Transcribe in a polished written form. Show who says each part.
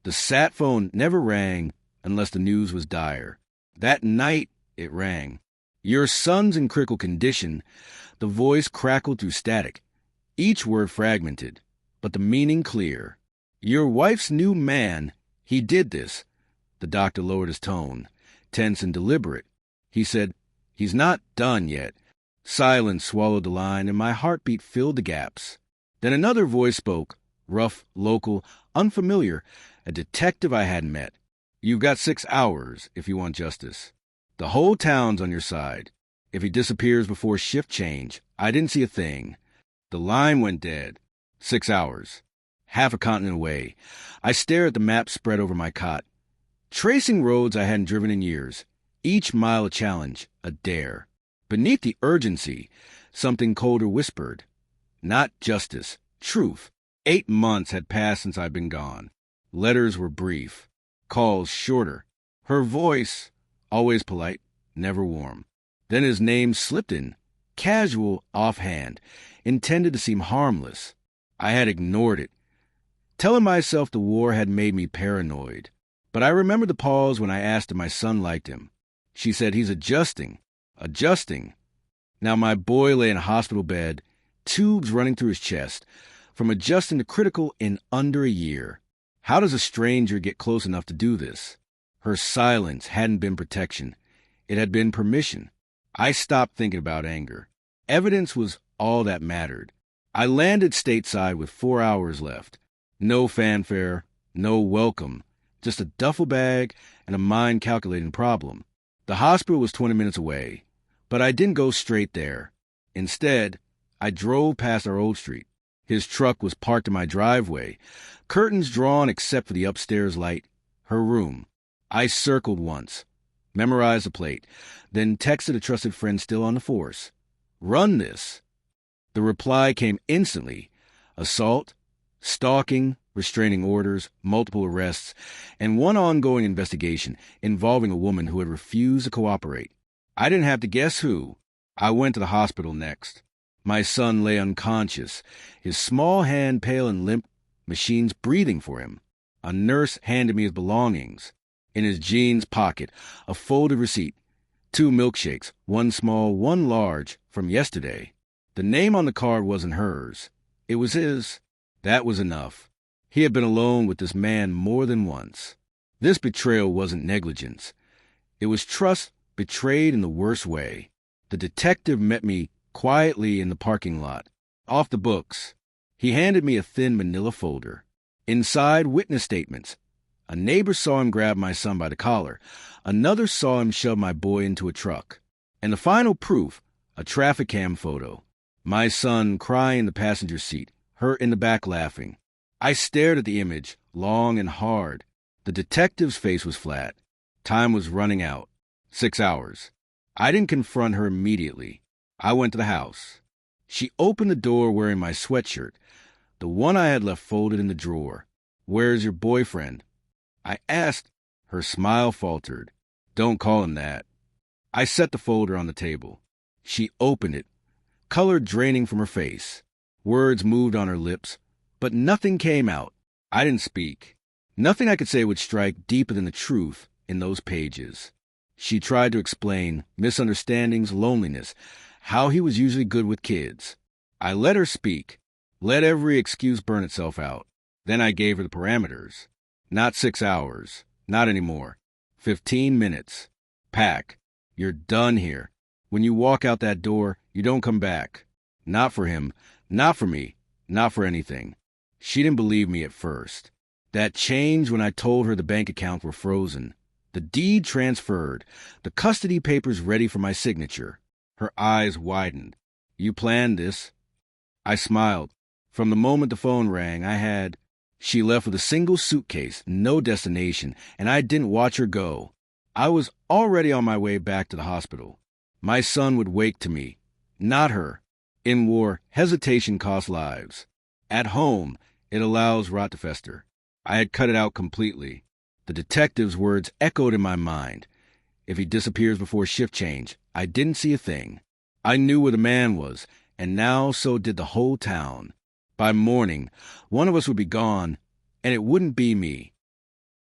Speaker 1: The sat phone never rang unless the news was dire. That night, it rang. "Your son's in critical condition." The voice crackled through static, each word fragmented, but the meaning clear. "Your wife's new man, he did this." The doctor lowered his tone, tense and deliberate. He said, "He's not done yet." Silence swallowed the line, and my heartbeat filled the gaps. Then another voice spoke, rough, local, unfamiliar, a detective I hadn't met. "You've got 6 hours if you want justice. The whole town's on your side. If he disappears before shift change, I didn't see a thing." The line went dead. 6 hours. Half a continent away. I stared at the map spread over my cot. Tracing roads I hadn't driven in years. Each mile a challenge, a dare. Beneath the urgency, something colder whispered. Not justice, truth. 8 months had passed since I'd been gone. Letters were brief. Calls shorter. Her voice, always polite, never warm. Then his name slipped in, casual, offhand, intended to seem harmless. I had ignored it, telling myself the war had made me paranoid. But I remembered the pause when I asked if my son liked him. She said, "He's adjusting." Adjusting. Now my boy lay in a hospital bed, tubes running through his chest, from adjusting to critical in under a year. How does a stranger get close enough to do this? Her silence hadn't been protection. It had been permission. I stopped thinking about anger. Evidence was all that mattered. I landed stateside with 4 hours left. No fanfare, no welcome, just a duffel bag and a mind-calculating problem. The hospital was 20 minutes away, but I didn't go straight there. Instead, I drove past our old street. His truck was parked in my driveway, curtains drawn except for the upstairs light. Her room. I circled once, memorized the plate, then texted a trusted friend still on the force. "Run this." The reply came instantly. Assault, stalking, restraining orders, multiple arrests, and one ongoing investigation involving a woman who had refused to cooperate. I didn't have to guess who. I went to the hospital next. My son lay unconscious, his small hand pale and limp, machines breathing for him. A nurse handed me his belongings. In his jeans pocket, a folded receipt. 2 milkshakes, one small, one large, from yesterday. The name on the card wasn't hers. It was his. That was enough. He had been alone with this man more than once. This betrayal wasn't negligence. It was trust betrayed in the worst way. The detective met me quietly in the parking lot. Off the books. He handed me a thin manila folder. Inside, witness statements. A neighbor saw him grab my son by the collar. Another saw him shove my boy into a truck. And the final proof, a traffic cam photo. My son crying in the passenger seat, her in the back laughing. I stared at the image, long and hard. The detective's face was flat. Time was running out. 6 hours. I didn't confront her immediately. I went to the house. She opened the door wearing my sweatshirt, the one I had left folded in the drawer. "Where's your boyfriend?" I asked. Her smile faltered. "Don't call him that." I set the folder on the table. She opened it, color draining from her face. Words moved on her lips, but nothing came out. I didn't speak. Nothing I could say would strike deeper than the truth in those pages. She tried to explain misunderstandings, loneliness, how he was usually good with kids. I let her speak, let every excuse burn itself out. Then I gave her the parameters. Not 6 hours, not anymore. 15 minutes. Pack. You're done here. When you walk out that door, you don't come back. Not for him, not for me, not for anything. She didn't believe me at first. That changed when I told her the bank accounts were frozen. The deed transferred, the custody papers ready for my signature. Her eyes widened. "You planned this?" I smiled. From the moment the phone rang, I had. She left with a single suitcase, no destination, and I didn't watch her go. I was already on my way back to the hospital. My son would wake to me, not her. In war, hesitation costs lives. At home, it allows rot to fester. I had cut it out completely. The detective's words echoed in my mind. If he disappears before shift change, I didn't see a thing. I knew where the man was, and now so did the whole town. By morning, one of us would be gone, and it wouldn't be me.